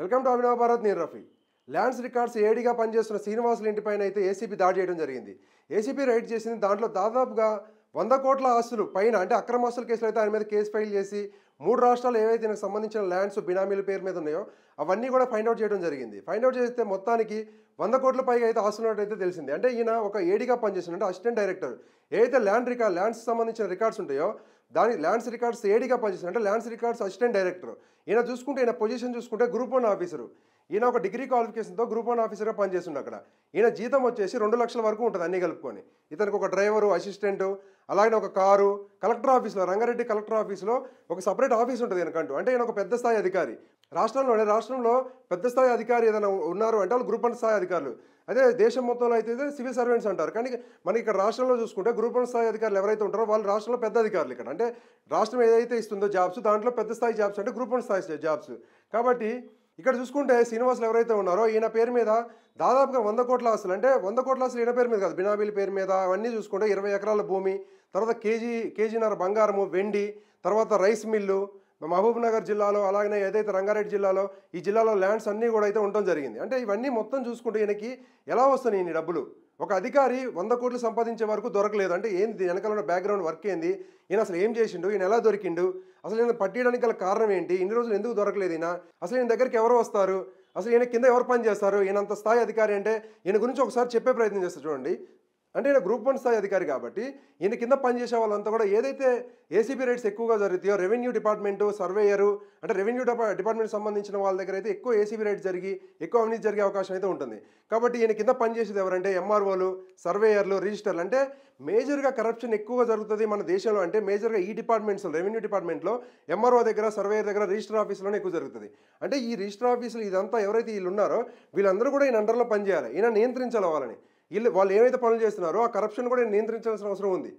Welcome to Abhinav Bharat, నేను Rafi. Lands records ఏడీగా పనిచేస్తున్న శ్రీనివాసుల ఇంటిపైన అయితే ఏసీబీ దాడి చేయడం జరిగింది. ఏసీబీ రైడ్ చేసింది. దాంట్లో దాదాపుగా 100 కోట్ల ఆస్తులు పైన, అంటే అక్రమ ఆస్తుల కేసులు అయితే ఆయన మీద కేసు ఫైల్ చేసి 3 రాష్ట్రాలు ఏవైతే దీనికి సంబంధించిన ల్యాండ్స్ బినామీల పేరు మీద ఉన్నాయో అవన్నీ కూడా ఫైండ్ అవుట్ చేయడం జరిగింది. ఫైండ్ అవుట్ చేస్తే మొత్తానికి 100 కోట్ల పైగా అయితే ఆస్తులు అయితే తెలిసింది. అంటే ఈయన ఒక ఏడీగా పనిచేసిన, అంటే అసిస్టెంట్ డైరెక్టర్, ఏదైతే ల్యాండ్స్ సంబంధించిన రికార్డ్స్ ఉంటాయో దాని ల్యాండ్స్ రికార్డ్స్ ఏడీగా పనిచేసిన, అంటే ల్యాండ్స్ రికార్డ్స్ అసిస్టెంట్ డైరెక్టర్. ఈయన చూసుకుంటే, ఈయన పొజిషన్ చూసుకుంటే గ్రూప్ 1 ఆఫీసరు. ఈయన ఒక డిగ్రీ క్వాలిఫికేషన్తో గ్రూప్ 1 ఆఫీసర్గా పనిచేస్తుండే అక్కడ. ఈయన జీతం వచ్చేసి 2 లక్షల వరకు ఉంటుంది అన్నీ కలుపుకొని. ఇతనికి ఒక డ్రైవరు, అసిస్టెంటు, అలాగే ఒక కారు, కలెక్టర్ ఆఫీస్లో, రంగారెడ్డి కలెక్టర్ ఆఫీస్లో ఒక సపరేట్ ఆఫీస్ ఉంటుంది ఈయనకంటూ. అంటే ఈయన ఒక పెద్ద స్థాయి అధికారి. రాష్ట్రంలో పెద్ద స్థాయి అధికారి ఏదైనా ఉన్నారు అంటే వాళ్ళు గ్రూప్ 1 స్థాయి అధికారులు. అదే దేశం మొత్తంలో అయితే సివిల్ సర్వెంట్స్ అంటారు. కానీ మనకి ఇక్కడ రాష్ట్రంలో చూసుకుంటే గ్రూప్ 1 స్థాయి అధికారులు ఎవరైతే ఉంటారో వాళ్ళు రాష్ట్రంలో పెద్ద అధికారులు ఇక్కడ. అంటే రాష్ట్రం ఏదైతే ఇస్తుందో జాబ్స్, దాంట్లో పెద్ద స్థాయి జాబ్స్ అంటే గ్రూప్ 1 స్థాయి జాబ్స్. కాబట్టి ఇక్కడ చూసుకుంటే శ్రీనివాసులు ఎవరైతే ఉన్నారో ఈయన పేరు మీద దాదాపుగా 100 కోట్ల ఆస్తులు, అంటే 100 కోట్ల ఆస్తులు ఈయన పేరు మీద కాదు, బినామీల పేరు మీద అవన్నీ చూసుకుంటే 20 ఎకరాల భూమి, తర్వాత కేజీన్నర బంగారము, వెండి, తర్వాత రైస్ మిల్లు మహబూబ్ నగర్ జిల్లాలో, అలాగే ఏదైతే రంగారెడ్డి జిల్లాలో, ఈ జిల్లాలో ల్యాండ్స్ అన్నీ కూడా అయితే ఉండటం జరిగింది. అంటే ఇవన్నీ మొత్తం చూసుకుంటే ఈయనకి ఎలా వస్తున్నాయి ఇన్ని డబ్బులు? ఒక అధికారి 100 కోట్లు సంపాదించే వరకు దొరకలేదు. అంటే ఏంది వెనకాల ఉన్న బ్యాక్గ్రౌండ్ వర్క్ ఏంది? ఈయన అసలు ఏం చేసిండు? ఈయన ఎలా దొరికిండు? అసలు ఈయన పట్టియడానికి గల కారణం ఏంటి? ఇన్ని రోజులు ఎందుకు దొరకలేదు ఈయన? అసలు ఈయన దగ్గరికి ఎవరు వస్తారు? అసలు ఈయన కింద ఎవరు పని చేస్తారు? ఈయనంత స్థాయి అధికారి అంటే ఈయన గురించి ఒకసారి చెప్పే ప్రయత్నం చేస్తారు చూడండి. అంటే ఈయన గ్రూప్ 1 స్థాయి అధికారి కాబట్టి ఈయన కింద పనిచేసే వాళ్ళంతా కూడా ఏదైతే ఏసీబీ రైట్స్ ఎక్కువగా జరుగుతాయో, రెవెన్యూ డిపార్ట్మెంటు, సర్వేయరు, అంటే రెవెన్యూ డిపార్ట్మెంట్ సంబంధించిన వాళ్ళ దగ్గర అయితే ఎక్కువ ఏసీబీ రైట్స్ జరిగి ఎక్కువ అవినీతి జరిగే అవకాశం అయితే ఉంటుంది. కాబట్టి ఈయన కింద పనిచేసేది ఎవరంటే ఎంఆర్ఓలు, సర్వేయర్లు, రిజిస్టర్లు. అంటే మేజర్గా కరప్షన్ ఎక్కువగా జరుగుతుంది మన దేశంలో. అంటే మేజర్గా ఈ డిపార్ట్మెంట్స్లో, రెవెన్యూ డిపార్ట్మెంట్లో ఎంఆర్ఓ దగ్గర, సర్వేయర్ దగ్గర, రిజిస్టర్ ఆఫీస్లోనే ఎక్కువ జరుగుతుంది. అంటే ఈ రిజిస్టర్ ఆఫీసులు ఇదంతా ఎవరైతే వీళ్ళు ఉన్నారో వీళ్ళందరూ కూడా ఈయన అండర్లో పనిచేయాలి. ఈయన నియంత్రించాలి వాళ్ళని. వాళ్ళు ఏమైతే పనులు చేస్తున్నారో ఆ కరప్షన్ కూడా నియంత్రించాల్సిన అవసరం ఉంది.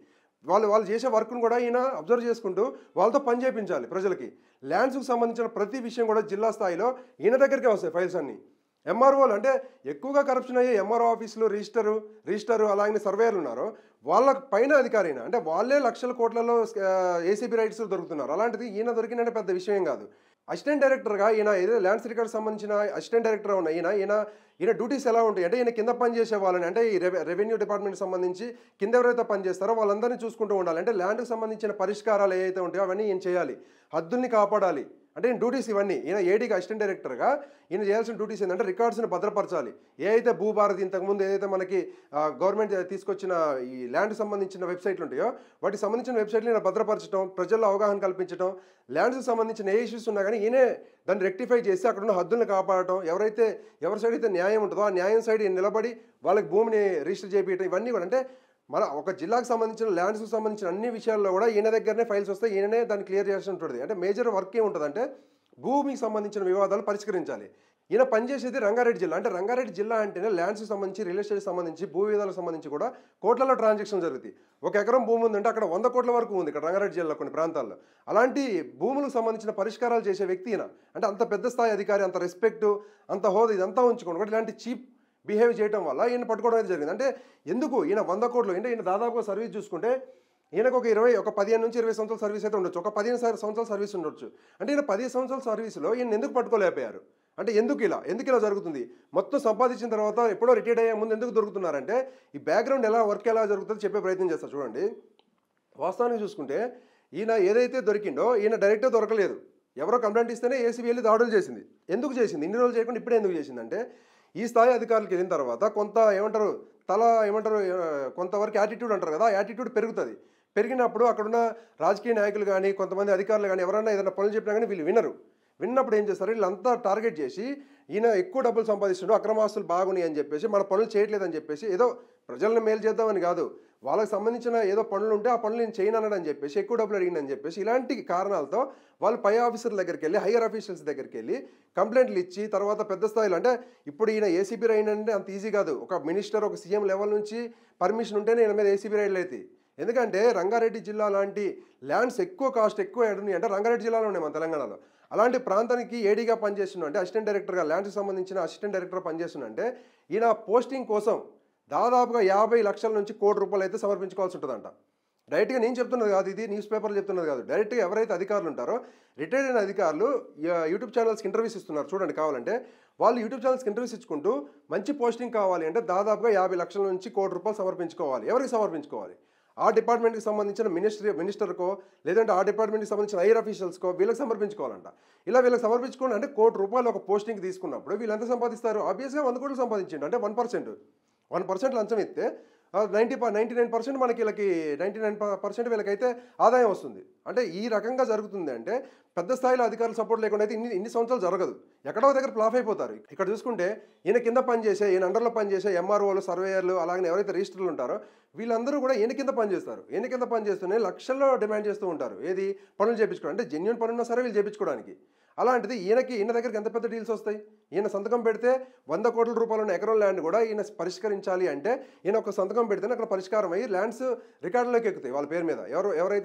వాళ్ళు చేసే వర్క్ను కూడా ఈయన అబ్జర్వ్ చేసుకుంటూ వాళ్ళతో పని చేయించాలి ప్రజలకి. ల్యాండ్స్కి సంబంధించిన ప్రతి విషయం కూడా జిల్లా స్థాయిలో ఈయన దగ్గరికే వస్తాయి ఫైల్స్ అన్నీ. ఎంఆర్ఓలు అంటే ఎక్కువగా కరప్షన్ అయ్యే ఎంఆర్ఓ ఆఫీసులు, రిజిస్టరు అలాగే సర్వేయర్లు ఉన్నారో వాళ్ళ పైన అధికారి ఈయన. అంటే వాళ్ళే లక్షల కోట్లలో ఏసీబీ రైట్స్ దొరుకుతున్నారు. అలాంటిది ఈయన దొరికినంటే పెద్ద విషయం కాదు. అసిస్టెంట్ డైరెక్టర్గా ఈయన ఏదో ల్యాండ్స్ రికార్డ్స్ సంబంధించిన అసిస్టెంట్ డైరెక్టర్ ఉన్న ఈయన డ్యూటీస్ ఎలా ఉంటాయి అంటే ఈయన కింద పనిచేసే వాళ్ళని, అంటే ఈ రెవెన్యూ డిపార్ట్మెంట్ సంబంధించి కింద ఎవరైతే పనిచేస్తారో వాళ్ళందరినీ చూసుకుంటూ ఉండాలి. అంటే ల్యాండ్కి సంబంధించిన పరిష్కారాలు ఏవైతే ఉంటాయో అవన్నీ ఈయన చేయాలి. హద్దుల్ని కాపాడాలి. అంటే ఈయన డ్యూటీస్ ఇవన్నీ. ఈయన ఏడీగా అసిస్టెంట్ డైరెక్టర్గా ఈయన చేయాల్సిన డ్యూటీస్ ఏంటంటే రికార్డ్స్ని భద్రపరచాలి. ఏదైతే భూభారతి ఇంతకుముందు ఏదైతే మనకి గవర్నమెంట్ తీసుకొచ్చిన ఈ ల్యాండ్కి సంబంధించిన వెబ్సైట్లు ఉంటాయో వాటికి సంబంధించిన వెబ్సైట్లు ఈయన భద్రపరచడం, ప్రజల్లో అవగాహన కల్పించడం, ల్యాండ్స్కి సంబంధించిన ఏ ఇష్యూస్ ఉన్నా కానీ ఈయనే దాన్ని రెక్టిఫై చేసి అక్కడ ఉన్న హద్దులను కాపాడటం, ఎవరి సైడ్ అయితే న్యాయం ఉంటుందో ఆ న్యాయం సైడ్ ఈయన నిలబడి వాళ్ళకి భూమిని రిజిస్టర్ చేయించడం, ఇవన్నీ కూడా. అంటే మన ఒక జిల్లాకు సంబంధించిన ల్యాండ్స్కి సంబంధించిన అన్ని విషయాల్లో కూడా ఈయన దగ్గరనే ఫైల్స్ వస్తాయి. ఈయననే దాన్ని క్లియర్ చేయాల్సి ఉంటుంది. అంటే మేజర్ వర్క్ ఏముంటుందంటే భూమికి సంబంధించిన వివాదాలు పరిష్కరించాలి. ఈయన పనిచేసేది రంగారెడ్డి జిల్లా. అంటే రంగారెడ్డి జిల్లా అంటేనే ల్యాండ్స్కి సంబంధించి, రియల్ ఎస్టేట్కి సంబంధించి, భూ వివాదాలకు సంబంధించి కూడా కోట్లలో ట్రాన్సాక్షన్ జరుగుతాయి. ఒక ఎకరం భూమి ఉందంటే అక్కడ 100 కోట్ల వరకు ఉంది ఇక్కడ రంగారెడ్డి జిల్లా కొన్ని ప్రాంతాల్లో. అలాంటి భూములకు సంబంధించిన పరిష్కారాలు చేసే వ్యక్తి ఈయన. అంటే అంత పెద్ద స్థాయి అధికారి, అంత రెస్పెక్ట్, అంత హోదా ఇదంతా ఉంచుకోండి. కూడా ఇలాంటి చీప్ బిహేవ్ చేయడం వల్ల ఈయన పట్టుకోవడం అయితే జరిగింది. అంటే ఎందుకు ఈయన 100 కోట్లు, అంటే ఈయన దాదాపుగా సర్వీస్ చూసుకుంటే ఈయనకు ఒక 15 నుంచి 20 సంవత్సరాల సర్వీస్ అయితే ఉండొచ్చు. ఒక 15 సంవత్సరాల సర్వీస్ ఉండొచ్చు. అంటే ఈయన 10 సంవత్సరాల సర్వీస్లో ఈయన ఎందుకు పట్టుకోలేకపోయారు? అంటే ఎందుకు ఇలా జరుగుతుంది? మొత్తం సంపాదించిన తర్వాత ఎప్పుడో రిటైర్డ్ అయ్యే ముందు ఎందుకు దొరుకుతున్నారంటే ఈ బ్యాక్గ్రౌండ్ వర్క్ ఎలా జరుగుతుందో చెప్పే ప్రయత్నం చేస్తారు చూడండి. వాస్తవానికి చూసుకుంటే ఈయన ఏదైతే దొరికిండో ఈయన డైరెక్ట్గా దొరకలేదు. ఎవరో కంప్లైంట్ ఇస్తేనే ఏసీబీ వెళ్ళి దాడులు చేసింది. ఎందుకు చేసింది? ఇన్ని రోజులు చేయకుండా ఇప్పుడే ఎందుకు చేసిందంటే ఈ స్థాయి అధికారులకు వెళ్ళిన తర్వాత కొంతవరకు యాటిట్యూడ్ అంటారు కదా, ఆ యాటిట్యూడ్ పెరుగుతుంది. పెరిగినప్పుడు అక్కడున్న రాజకీయ నాయకులు కానీ, కొంతమంది అధికారులు కానీ ఎవరైనా ఏదైనా పనులు చెప్పినా కానీ వీళ్ళు విన్నప్పుడు ఏం చేస్తారు, వీళ్ళంతా టార్గెట్ చేసి ఈయన ఎక్కువ డబ్బులు సంపాదిస్తున్నాడు, అక్రమాస్తులు బాగున్నాయి అని చెప్పేసి, మన పనులు చేయట్లేదని చెప్పేసి, ఏదో ప్రజలను మేలు చేద్దామని కాదు, వాళ్ళకి సంబంధించిన ఏదో పనులు ఉంటే ఆ పనులు నేను చేయనని చెప్పేసి, ఎక్కువ డబ్బులు అడిగిందని చెప్పేసి, ఇలాంటి కారణాలతో వాళ్ళు పై ఆఫీసర్ల దగ్గరికి వెళ్ళి, హైయర్ ఆఫీషియల్స్ దగ్గరికి వెళ్ళి కంప్లైంట్లు ఇచ్చి తర్వాత పెద్ద స్థాయిలో, అంటే ఇప్పుడు ఈయన ఏసీబీ రైడ్ అంటే అంత ఈజీ కాదు. ఒక మినిస్టర్, ఒక సీఎం లెవెల్ నుంచి పర్మిషన్ ఉంటేనే ఈయన మీద ఏసీబీ రైడ్లు అవుతాయి. ఎందుకంటే రంగారెడ్డి జిల్లా లాంటి ల్యాండ్స్ ఎక్కువ ఎడున్నాయి అంటే రంగారెడ్డి జిల్లాలో ఉన్నాయి మన తెలంగాణలో. అలాంటి ప్రాంతానికి ఏడీగా పనిచేస్తున్నా, అంటే అసిస్టెంట్ డైరెక్టర్గా ల్యాండ్స్కి సంబంధించిన అసిస్టెంట్ డైరెక్టర్ పనిచేస్తున్నా, అంటే ఈయన పోస్టింగ్ కోసం దాదాపుగా 50 లక్షల నుంచి ₹1 కోటి అయితే సమర్పించుకోవాల్సి ఉంటుందంట. డైరెక్ట్గా నేను చెప్తున్నది కాదు, ఇది న్యూస్ పేపర్లు చెప్తున్నది కాదు. డైరెక్ట్గా ఎవరైతే అధికారులు ఉంటారో రిటైర్డ్ అయిన అధికారులు యూట్యూబ్ ఛానల్స్కి ఇంటర్వ్యూస్ ఇస్తున్నారు. చూడండి కావాలంటే వాళ్ళు యూట్యూబ్ ఛానల్స్కి ఇంటర్వ్యూస్ ఇచ్చుకుంటూ మంచి పోస్టింగ్ కావాలి అంటే దాదాపుగా 50 లక్షల నుంచి ₹1,00,00,000 సమర్పించుకోవాలి. ఎవరికి సమర్పించుకోవాలి? ఆ డిపార్ట్మెంట్కి సంబంధించిన మినిస్టర్కో లేదంటే ఆ డిపార్ట్మెంట్కి సంబంధించిన హైయర్ ఆఫీషియల్స్కో వీళ్ళకి సమర్పించుకోవాలంట. ఇలా వీళ్ళకి సమర్పించుకోండి అంటే ₹1,00,00,000 ఒక పోస్టింగ్కి తీసుకున్నప్పుడు వీళ్ళు ఎంత సంపాదిస్తారు? ఆబ్వియస్గా 100 కోట్లు సంపాదించండి. అంటే 1% లంచం ఇస్తే 99% మనకి వీళ్ళకి 99% వీళ్ళకైతే ఆదాయం వస్తుంది. అంటే ఈ రకంగా జరుగుతుంది అంటే పెద్ద స్థాయిలో అధికారుల సపోర్ట్ లేకుండా అయితే ఇన్ని సంవత్సరాలు జరగదు. ఎక్కడో దగ్గర ఫ్లాప్ అయిపోతారు. ఇక్కడ చూసుకుంటే ఈయన కింద పనిచేసే, ఈయన అండర్లో పనిచేసే ఎంఆర్ఓలు, సర్వేయర్లు, అలాగే ఎవరైతే రిజిస్టర్లు ఉంటారో వీళ్ళందరూ కూడా ఈయన కింద పనిచేస్తారు. ఈయన కింద పనిచేస్తూనే లక్షల్లో డిమాండ్ చేస్తూ ఉంటారు. ఏది పనులు చేయించుకోవడం, అంటే జెన్యూన్ పనున్నా సరే వీళ్ళు చేయించుకోవడానికి. అలాంటిది ఈయన దగ్గరికి ఎంత పెద్ద డీల్స్ వస్తాయి? ఈయన సంతకం పెడితే ₹100 కోట్ల ఉన్న ఎకరం ల్యాండ్ కూడా ఈయన పరిష్కరించాలి అంటే ఈయన ఒక సంతకం పెడితేనే అక్కడ పరిష్కారం అయ్యి ల్యాండ్స్ రికార్డులోకి ఎక్కుతాయి వాళ్ళ పేరు మీద.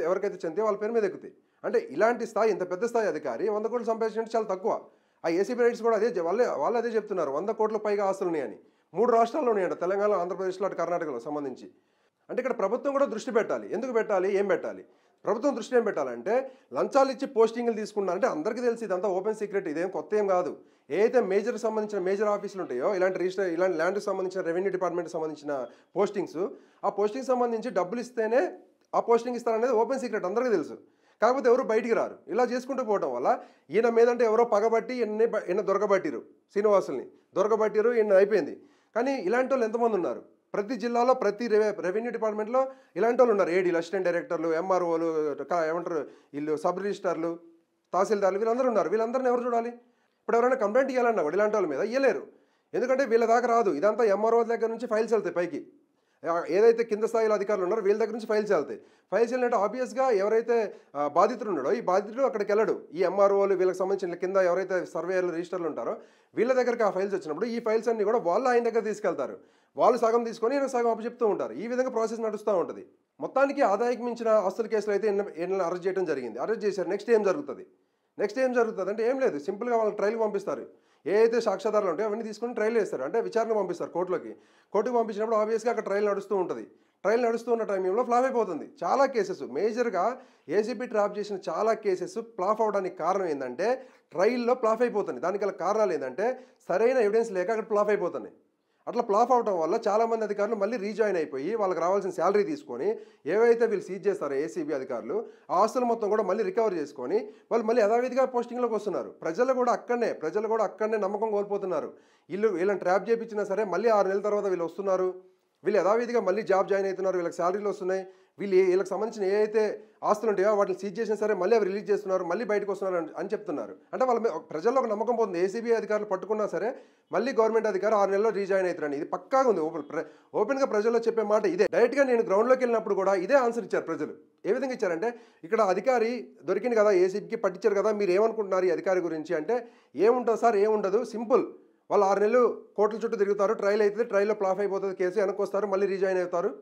ఎవరికైతే చెందితే వాళ్ళ పేరు మీద ఎక్కుతాయి. అంటే ఇలాంటి స్థాయి, ఇంత పెద్ద స్థాయి అధికారి 100 కోట్లు సంపాదించడం చాలా తక్కువ. ఆ ఏసీబీ రైట్స్ కూడా వాళ్ళు అదే చెప్తున్నారు. 100 కోట్ల పైగా ఆస్తులు ఉన్నాయని. 3 రాష్ట్రాల్లో ఉన్నాయంట, తెలంగాణ, ఆంధ్రప్రదేశ్లో, అటు కర్ణాటకలో సంబంధించి. అంటే ఇక్కడ ప్రభుత్వం కూడా దృష్టి పెట్టాలి. ఎందుకు పెట్టాలి? ఏం పెట్టాలి? ప్రభుత్వం దృష్టి ఏం పెట్టాలంటే లంచాలు ఇచ్చి పోస్టింగ్లు తీసుకున్నా అంటే అందరికీ తెలిసి ఇదంతా ఓపెన్ సీక్రెట్, ఇదేం కొత్త ఏం కాదు. ఏదైతే సంబంధించిన మేజర్ ఆఫీసులు ఉంటాయో ఇలాంటి ల్యాండ్కి సంబంధించిన రెవెన్యూ డిపార్ట్మెంట్కి సంబంధించిన పోస్టింగ్స్, ఆ పోస్టింగ్ సంబంధించి డబ్బులు ఇస్తేనే ఆ పోస్టింగ్ ఇస్తారనేది ఓపెన్ సీక్రెట్, అందరికీ తెలుసు. కాకపోతే ఎవరు బయటికి రారు. ఇలా చేసుకుంటూ పోవడం వల్ల ఈయన మీదంటే ఎవరో పగబట్టి ఈయన దొరకబట్టిరు, శ్రీనివాసుల్ని దొరకబట్టిరు, ఈయన అయిపోయింది. కానీ ఇలాంటి వాళ్ళు ఎంతమంది ఉన్నారు? ప్రతి జిల్లాలో, ప్రతి రెవెన్యూ డిపార్ట్మెంట్లో ఇలాంటి వాళ్ళు ఉన్నారు. ఏడీలు, అసిస్టెంట్ డైరెక్టర్లు, ఎంఆర్ఓలు, ఏమంటారు వీళ్ళు, సబ్ రిజిస్టర్లు, తహసీల్దార్లు, వీళ్ళందరూ ఉన్నారు. వీళ్ళందరిని ఎవరు చూడాలి? ఇప్పుడు ఎవరైనా కంప్లైంట్ ఇవ్వాలన్నా కూడా ఇలాంటి వాళ్ళ మీద ఇవ్వలేరు. ఎందుకంటే వీళ్ళ దాకా రాదు. ఇదంతా ఎంఆర్ఓ దగ్గర నుంచి ఫైల్స్ వెళ్తాయి పైకి. ఏదైతే కింద స్థాయిలో అధికారులు ఉన్నారో వీళ్ళ దగ్గర నుంచి ఫైల్స్ వెళ్తాయి. ఫైల్స్ వెళ్ళినట్టు ఆబ్వియస్గా ఎవరైతే బాధితుడు ఉన్నాడో ఈ బాధితుడు అక్కడికి వెళ్ళడు. ఈ ఎంఆర్ఓలు, వీళ్ళకి సంబంధించిన కింద ఎవరైతే సర్వేయర్లు, రిజిస్టర్లు ఉంటారో వీళ్ళ దగ్గరికి ఆ ఫైల్స్ వచ్చినప్పుడు ఈ ఫైల్స్ అన్ని కూడా వాళ్ళు ఆయన దగ్గర తీసుకెళ్తారు. వాళ్ళు సగం తీసుకొని ఈయన సగం అప్పచెప్తూ ఉంటారు. ఈ విధంగా ప్రాసెస్ నడుస్తూ ఉంటుంది. మొత్తానికి ఆదాయకి మించిన ఆస్తుల కేసులు అయితే ఈయనని అరెస్ట్ చేయడం జరిగింది. అరెస్ట్ చేశారు. నెక్స్ట్ ఏం జరుగుతుంది అంటే ఏం లేదు, సింపుల్గా వాళ్ళకి ట్రయల్కి పంపిస్తారు. ఏదైతే సాక్ష్యాధారాలు ఉంటాయో అవన్నీ తీసుకుని ట్రయల్ చేస్తారు. అంటే విచారణకు పంపిస్తారు కోర్టుకి పంపించినప్పుడు ఆబ్వియస్గా అక్కడ ట్రయల్ నడుస్తూ ఉంటుంది. ట్రయల్ నడుస్తున్న టైంలో ఫ్లాప్ అయిపోతుంది. చాలా కేసెస్ మేజర్గా ఏసీబీ ట్రాప్ చేసిన చాలా కేసెస్ ఫ్లాప్ అవడానికి కారణం ఏంటంటే ట్రయల్లో ఫ్లాప్ అయిపోతుంది. దానికి గల కారణాలు ఏంటంటే సరైన ఎవిడెన్స్ లేక అక్కడ ఫ్లాప్ అయిపోతున్నాయి. అట్లా ఫ్లాప్ అవడం వల్ల చాలామంది అధికారులు మళ్ళీ రీజాయిన్ అయిపోయి వాళ్ళకి రావాల్సిన శాలరీ తీసుకొని ఏవైతే వీళ్ళు సీజ్ చేస్తారో ఏసీబీ అధికారులు ఆ ఆస్తులు మొత్తం కూడా మళ్ళీ రికవర్ చేసుకొని వాళ్ళు మళ్ళీ యథావిధిగా పోస్టింగ్లోకి వస్తున్నారు. ప్రజలు కూడా అక్కడనే నమ్మకం కోల్పోతున్నారు. వీళ్ళని ట్రాప్ చేయించినా సరే మళ్ళీ 6 నెలల తర్వాత వీళ్ళు వస్తున్నారు. వీళ్ళు యథావిధిగా మళ్ళీ జాబ్ జాయిన్ అవుతున్నారు. వీళ్ళకి శాలరీలు వస్తున్నాయి. వీళ్ళకి సంబంధించిన ఏదైతే ఆస్తులు ఉంటాయో వాటిని సీజ్ చేసినా సరే మళ్ళీ అవి రిలీజ్ చేస్తున్నారు, మళ్ళీ బయటకు వస్తున్నారు అని చెప్తున్నారు. అంటే వాళ్ళ ప్రజల్లో ఒక నమ్మకం పోతుంది. ఏసీబీ అధికారులు పట్టుకున్నా సరే మళ్ళీ గవర్నమెంట్ అధికారులు 6 నెలల్లో రీజాయిన్ అవుతారని. ఇది పక్కాగా ఉంది. ఓపెన్గా ప్రజల్లో చెప్పే మాట ఇదే. డైరెక్ట్గా నేను గ్రౌండ్లోకి వెళ్ళినప్పుడు కూడా ఇదే ఆన్సర్ ఇచ్చారు ప్రజలు. ఏ విధంగా ఇచ్చారంటే ఇక్కడ అధికారి దొరికింది కదా, ఏసీబీకి పట్టించారు కదా, మీరు ఏమనుకుంటున్నారు ఈ అధికారి గురించి అంటే ఏముంటుంది సార్, ఏముండదు, సింపుల్. వాళ్ళు 6 నెలలు కోర్టుల చుట్టూ తిరుగుతారు. ట్రయల్ అయితే ట్రయల్లో ఫ్లాప్ అయిపోతుంది కేసు, వెనక్కి వస్తారు, మళ్ళీ రీజాయిన్ అవుతారు.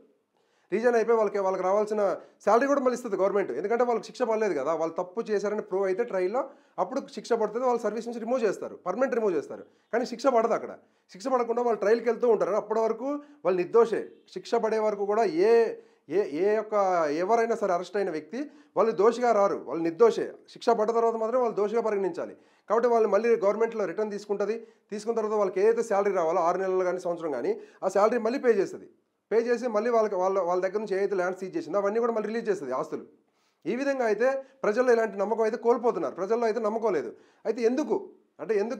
రీజన్ అయిపోయి వాళ్ళకి రావాల్సిన శాలరీ కూడా మళ్ళీ ఇస్తుంది గవర్నమెంట్. ఎందుకంటే వాళ్ళకి శిక్ష పడలేదు కదా, వాళ్ళు తప్పు చేశారని ప్రూవ్ అయితే ట్రయల్లో అప్పుడు శిక్ష పడుతుంది. వాళ్ళు సర్వీస్ నుంచి రిమూవ్ చేస్తారు, పర్మనెంట్ రిమూవ్ చేస్తారు. కానీ శిక్ష పడదు. అక్కడ శిక్ష పడకుండా వాళ్ళు ట్రయల్కి వెళ్తూ ఉంటారు. అప్పటి వరకు వాళ్ళు నిర్దోషే. శిక్ష పడే వరకు కూడా ఎవరైనా సరే అరెస్ట్ అయిన వ్యక్తి వాళ్ళు దోషిగా రారు, వాళ్ళు నిర్దోషే. శిక్ష పడ్డ తర్వాత మాత్రం వాళ్ళు దోషిగా పరిగణించాలి. కాబట్టి వాళ్ళు మళ్ళీ గవర్నమెంట్లో రిటర్న్ తీసుకున్న తర్వాత వాళ్ళకి ఏదైతే శాలరీ రావాలో 6 నెలలు కానీ సంవత్సరం కానీ ఆ శాలరీ మళ్ళీ పే చేసి మళ్ళీ వాళ్ళ దగ్గర నుంచి ఏదైతే ల్యాండ్ సీజ్ చేసిందో అవన్నీ కూడా మళ్ళీ రిలీజ్ చేస్తుంది ఆస్తులు. ఈ విధంగా అయితే ప్రజల్లో ఇలాంటి నమ్మకం అయితే కోల్పోతున్నారు. ప్రజల్లో అయితే నమ్మకం లేదు. అయితే ఎందుకు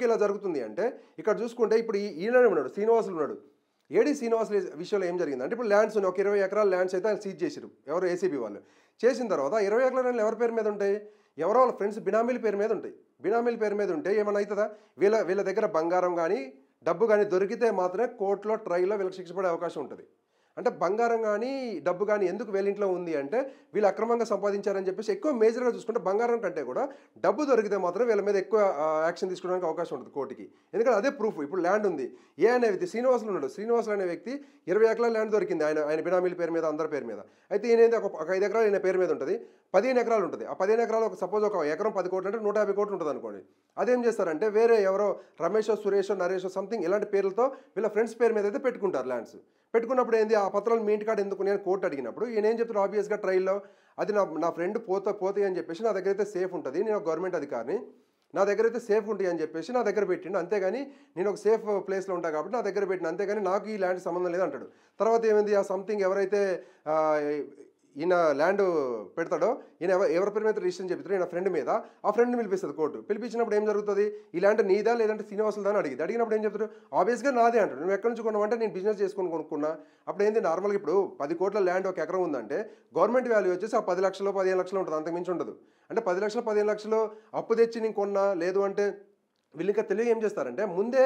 ఇలా జరుగుతుంది అంటే ఇక్కడ చూసుకుంటే ఇప్పుడు ఈయననే ఉన్నాడు, శ్రీనివాసులు ఉన్నాడు. ఏడీ శ్రీనివాసులు విషయంలో ఏం జరిగింది అంటే ఇప్పుడు ల్యాండ్స్ ఉన్నాయి, ఒక 20 ఎకరాల ల్యాండ్స్ అయితే ఆయన సీజ్ చేశారు ఎవరు, ఏసీబీ వాళ్ళు. చేసిన తర్వాత 20 ఎకరాల ఎవరి పేరు మీద ఉంటాయి, ఎవరో వాళ్ళ ఫ్రెండ్స్ బినామీల పేరు మీద ఉంటాయి. బినామీల పేరు మీద ఉంటే ఏమైనా అవుతుందా? వీళ్ళ దగ్గర బంగారం కానీ డబ్బు కానీ దొరికితే మాత్రమే కోర్టులో ట్రయల్లో వీళ్ళకి శిక్ష పడే అవకాశం ఉంటుంది. అంటే బంగారం కానీ డబ్బు కానీ ఎందుకు వీళ్ళింట్లో ఉంది అంటే వీళ్ళు అక్రమంగా సంపాదించారని చెప్పేసి ఎక్కువ మేజర్గా చూసుకుంటే బంగారం కంటే కూడా డబ్బు దొరికితే మాత్రం వీళ్ళ మీద ఎక్కువ యాక్షన్ తీసుకోవడానికి అవకాశం ఉంటుంది కోర్టుకి. ఎందుకంటే అదే ప్రూఫ్. ఇప్పుడు ల్యాండ్ ఉంది, అనే వ్యక్తి శ్రీనివాసులు ఉన్నాడు. శ్రీనివాసులు అనే వ్యక్తి 20 ఎకరాల ల్యాండ్ దొరికింది ఆయన బినామీల పేరు మీద, అందరి పేరు మీద. అయితే ఈయన ఒక 5 ఎకరాలు ఈయన పేరు మీద ఉంటుంది, 15 ఎకరాలు ఉంటుంది. ఆ 15 ఎకరాలు సపోజ్ ఒక ఎకరం 10 కోట్లు అంటే 150 కోట్లు ఉంటుంది అనుకోండి. అదేం చేస్తారంటే వేరే ఎవరో రమేషో, సురేషో, నరేషో సంథింగ్ ఇలాంటి పేర్లతో వీళ్ళ ఫ్రెండ్స్ పేరు మీద అయితే పెట్టుకుంటారు ల్యాండ్స్. పెట్టుకున్నప్పుడు ఏంది ఆ పత్రాలు మీ ఇంటికాడ ఎందుకు నేను కోర్టు అడిగినప్పుడు ఈయన ఏం చెప్తారు ఆబ్వియస్గా ట్రైల్లో అది నా ఫ్రెండ్ పోతాయి అని చెప్పేసి నా దగ్గర అయితే సేఫ్ ఉంటుంది, నేను ఒక గవర్నమెంట్ అధికారిని, నా దగ్గర అయితే సేఫ్ ఉంటాయి అని చెప్పేసి నా దగ్గర పెట్టిండు, అంతేగాని నేను ఒక సేఫ్ ప్లేస్లో ఉంటాను కాబట్టి నా దగ్గర పెట్టిన, అంతేగాని నాకు ఈ ల్యాండ్ సంబంధం లేదు అంటాడు. తర్వాత ఏమైంది ఆ సంథింగ్ ఎవరైతే ఈయన ల్యాండ్ పెడతాడో ఈయన ఎవరి పేరు మీద రిజిస్ట్రేషన్ చెప్తాడో ఈయన ఫ్రెండ్ మీద, ఆ ఫ్రెండ్ని పిలిపిస్తుంది కోర్టు. పిలిపించినప్పుడు ఏం జరుగుతుంది, ఈ ల్యాండ్ నీదా లేదంటే శ్రీనివాసులదా అని అడిగినప్పుడు ఏం చెప్తారు, ఆబ్వియస్గా నాదే అంటాడు. నువ్వు ఎక్కడి నుంచి కొన్నావు అంటే నేను బిజినెస్ చేసుకొని కొనుక్కున్నా. అప్పుడు ఏంది నార్మల్గా ఇప్పుడు 10 కోట్ల ల్యాండ్ ఒక ఎకరం ఉందంటే గవర్నమెంట్ వాల్యూ వచ్చేసి ఆ 10 లక్షలు 15 లక్షలు ఉంటుంది, అంతకు మించి ఉండదు. అంటే 10 లక్షలు 15 లక్షలు అప్పు తెచ్చి నేను కొన్నా, లేదు అంటే వీళ్ళు ఇంకా తెలివి ఏం చేస్తారంటే ముందే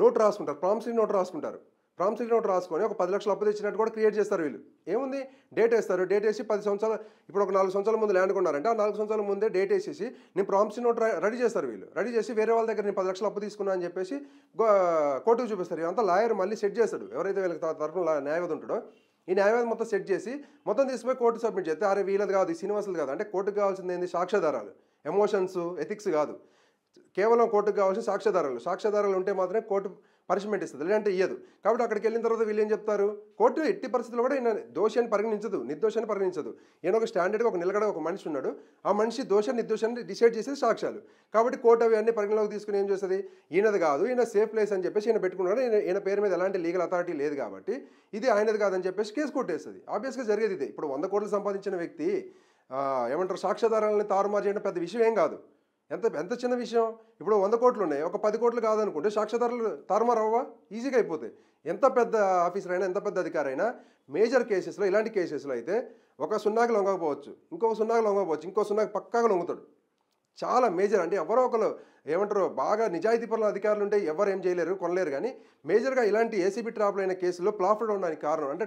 నోట్ రాసుకుంటారు, ప్రామిసరీ నోట్ రాసుకుంటారు. ప్రామిసరీ నోట్ రాసుకొని ఒక 10 లక్షలు అప్పు తెచ్చినట్టు కూడా క్రియేట్ చేస్తారు వీళ్ళు. ఏముంది డేట్ వేస్తారు, డేట్ వేసి 10 సంవత్సరాలు, ఇప్పుడు ఒక 4 సంవత్సరాల ముందు ల్యాండ్ కొన్నారంటే ఆ 4 సంవత్సరాల ముందే డేట్ వేసేసి నేను ప్రామిసరీ నోట్ రెడీ చేస్తారు వీళ్ళు. రెడీ చేసి వేరే వాళ్ళ దగ్గర నేను 10 లక్షలు అప్పు తీసుకున్నా అని చెప్పేసి కోర్టుకు చూపిస్తారు. ఇదంతా లాయర్ మళ్ళీ సెట్ చేస్తాడు, ఎవరైతే వీళ్ళకి తరఫున న్యాయవాది ఉంటాడో ఈ న్యాయవాది మొత్తం సెట్ చేసి మొత్తం తీసుకుపోయి కోర్టు సబ్మిట్ చేస్తే అరే వీళ్ళది కాదు, ఈ శ్రీనివాసులు కాదు. అంటే కోర్టుకు కావాల్సింది ఏంది, సాక్ష్యాధారాలు, ఎమోషన్స్ ఎథిక్స్ కాదు, కేవలం కోర్టుకు కావాల్సిన సాక్ష్యాధారాలు ఉంటే మాత్రమే కోర్టు పనిష్మెంట్ ఇస్తుంది, లేదంటే ఇయ్యదు. కాబట్టి అక్కడికి వెళ్ళిన తర్వాత వీళ్ళు ఏం చెప్తారు, కోర్టు ఎట్టి పరిస్థితుల్లో కూడా ఈయన దోషి అని పరిగణించదు, నిర్దోషాన్ని పరిగణించదు. ఈయన ఒక స్టాండర్డ్గా ఒక నిలకడ ఒక మనిషి ఉన్నాడు, ఆ మనిషి దోషాన్ని నిర్దోషాన్ని డిసైడ్ చేసేది సాక్ష్యాలు. కాబట్టి కోర్టు అవి అన్ని పరిగణలోకి తీసుకుని ఏం చేస్తుంది, ఈయనది కాదు, ఈయన సేఫ్ ప్లేస్ అని చెప్పేసి ఈయన పెట్టుకున్నాడు, ఈయన పేరు మీద ఎలాంటి లీగల్ అథారిటీ లేదు కాబట్టి ఇది ఆయనది కాదని చెప్పేసి కేసు కొట్టేస్తుంది. ఆబ్వియస్గా జరిగేది ఇదే. ఇప్పుడు 100 కోట్లు సంపాదించిన వ్యక్తి ఏమంటారు సాక్ష్యాధారాలని తారుమారు చేయడం పెద్ద విషయం ఏం కాదు, ఎంత చిన్న విషయం. ఇప్పుడు 100 కోట్లు ఉన్నాయి, ఒక 10 కోట్లు కాదనుకుంటే సాక్ష్యాధారాలు తారుమారు అవ్వవా, ఈజీగా అయిపోతాయి. ఎంత పెద్ద ఆఫీసర్ అయినా ఎంత పెద్ద అధికారి అయినా మేజర్ కేసెస్లో ఇలాంటి కేసెస్లో అయితే ఒక 0కి లొంగకపోవచ్చు, ఇంకో 0కి లొంగకపోవచ్చు, ఇంకో 0కి పక్కాగా లొంగుతాడు. చాలా మేజర్ అంటే ఎవరో ఒకరు ఏమంటారు బాగా నిజాయితీపరుల అధికారులు ఉంటే ఎవరు ఏం చేయలేరు, కొనలేరు. కానీ మేజర్గా ఇలాంటి ఏసీబీ ట్రాప్లు అయిన కేసుల్లో ప్లాఫ్ అవడానికి కారణం అంటే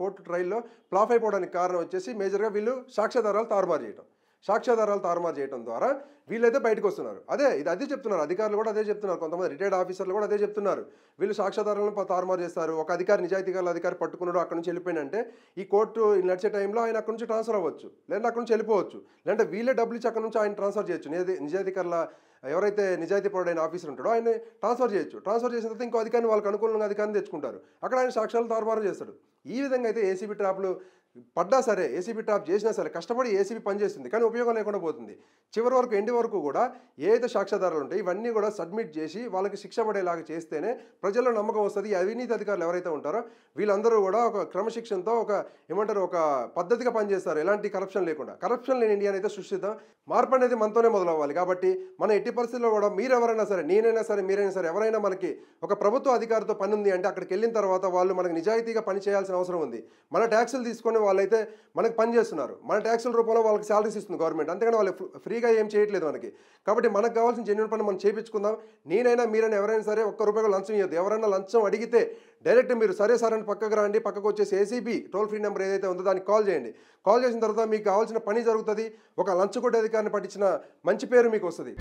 కోర్టు ట్రయల్లో ప్లాఫ్ అయిపోవడానికి కారణం వచ్చేసి మేజర్గా వీళ్ళు సాక్ష్యాధారాలు తారుమారు చేయడం ద్వారా వీళ్ళైతే బయటకు వస్తున్నారు. అదే చెప్తున్నారు అధికారులు కూడా అదే చెప్తున్నారు, కొంతమంది రిటైర్డ్ ఆఫీసర్లు కూడా అదే చెప్తున్నారు. వీళ్ళు సాక్ష్యాధారాలను తారుమారు చేస్తారు. ఒక అధికారి నిజాయితీగా అధికారి పట్టుకున్నాడు, అక్కడ నుంచి వెళ్ళిపోయినంటే ఈ కోర్టు నడిచే టైంలో ఆయన అక్కడ నుంచి ట్రాన్స్ఫర్ అవ్వచ్చు, లేదంటే అక్కడ నుంచి వెళ్ళిపోవచ్చు, లేదంటే వీళ్ళే డబ్బులు ఇచ్చి అక్కడ నుంచి ఆయన ట్రాన్స్ఫర్ చేయొచ్చు. నిజాయితీకరల ఎవరైతే నిజాయితీపరుడైన ఆఫీసర్ ఉంటాడో ఆయన ట్రాన్స్ఫర్ చేయొచ్చు. ట్రాన్స్ఫర్ చేసిన తర్వాత ఇంకో అధికారిని వాళ్ళకి అనుకూలంగా అధికారిని తెచ్చుకుంటారు, అక్కడ ఆయన సాక్ష్యాలు తారుమారు చేస్తాడు. ఈ విధంగా అయితే ఏసీబీ ట్రాప్లు పడ్డా సరే, ఏసీబీ ట్రాప్ చేసినా సరే కష్టపడి ఏసీబీ పనిచేస్తుంది, కానీ ఉపయోగం లేకుండా పోతుంది. చివరి వరకు ఎండి వరకు కూడా ఏదైతే సాక్ష్యాధారాలు ఉంటాయి ఇవన్నీ కూడా సబ్మిట్ చేసి వాళ్ళకి శిక్ష పడేలాగా చేస్తేనే ప్రజల్లో నమ్మకం వస్తుంది. ఈ అవినీతి అధికారులు ఎవరైతే ఉంటారో వీళ్ళందరూ కూడా ఒక క్రమశిక్షణతో ఒక పద్ధతిగా పనిచేస్తారు, ఎలాంటి కరప్షన్ లేకుండా. కరప్షన్ లేని ఇండియాని అయితే సృష్టిద్దాం. మార్పు అనేది మనతోనే మొదలవ్వాలి. కాబట్టి మన ఎట్టి పరిస్థితుల్లో కూడా మీరు ఎవరైనా సరే, నేనైనా సరే, మీరైనా సరే, ఎవరైనా మనకి ఒక ప్రభుత్వ అధికారితో పని ఉంది అంటే అక్కడికి వెళ్ళిన తర్వాత వాళ్ళు మనకు నిజాయితీగా పని చేయాల్సిన అవసరం ఉంది. మన ట్యాక్సులు తీసుకొని వాళ్ళైతే మనకు పని చేస్తున్నారు, మన ట్యాక్సుల రూపంలో వాళ్ళకి శాలరీస్ ఇస్తుంది గవర్నమెంట్, అంతేగాని వాళ్ళు ఫ్రీగా ఏం చేయట్లేదు మనకి. కాబట్టి మనకు కావాల్సిన జెన్యూన్ పని మనం చేయించుకుందాం. నేనైనా మీరైనా ఎవరైనా సరే ₹1 లంచం ఇవ్వద్దు. ఎవరైనా లంచం అడిగితే డైరెక్ట్ మీరు సరే సార్ అని పక్కకు రండి, పక్కకు వచ్చేసి ఏసీబీ టోల్ ఫ్రీ నెంబర్ ఏదైతే ఉందో దానికి కాల్ చేయండి. కాల్ చేసిన తర్వాత మీకు కావాల్సిన పని జరుగుతుంది. ఒక లంచగొట్టే అధికారిని పట్టించిన మంచి పేరు మీకు వస్తుంది.